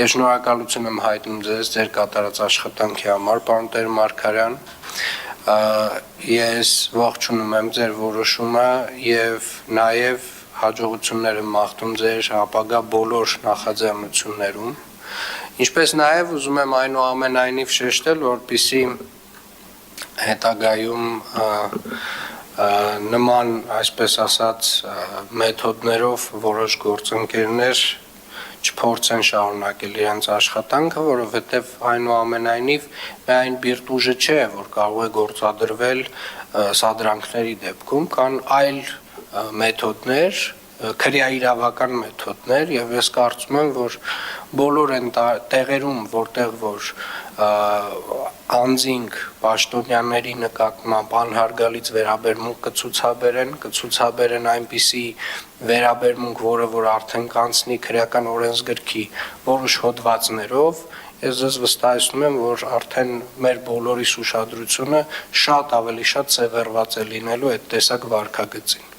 Ես շնորհակալություն եմ հայտնում ձեզ ձեր կատարած աշխատանքի համար, պարոն Տեր-Մարգարյան։ Ես ողջունում եմ ձեր որոշումը եւ նաեւ հաջողություններ եմ մաղթում ձեր ապագա բոլոր նախաձեռնություններում։ Ինչպես նաեւ ուզում եմ այնուամենայնիվ շեշտել, որպեսզի հետագայում նման, այսպես ասած, մեթոդներով որոշ գործընկերներ չփորձեն շարունակել իրենց աշխատանքը, որովհետև այնուամենայնիվ միայն բիրտ ուժը չէ, որ կարող է գործադրվել սադրանքների դեպքում, կան այլ մեթոդներ, քրեաիրավական մեթոդներ, եւ ես կարծում եմ, որ բոլոր այն տեղերում, որտեղ որ անձինք պաշտոնյաների նկատմամբ անհարգալից վերաբերմունք կցուցաբերեն այնպիսի վերաբերմունք, որը որ արդեն կանցնի քրեական օրենսգրքի որոշ հոդվածներով, ես ձեզ վստահեցնում եմ, որ արդեն մեր բոլորիս ուշադրությունը շատ ավելի շատ սևեռված է լինելու այդ տեսակ վարքագծին։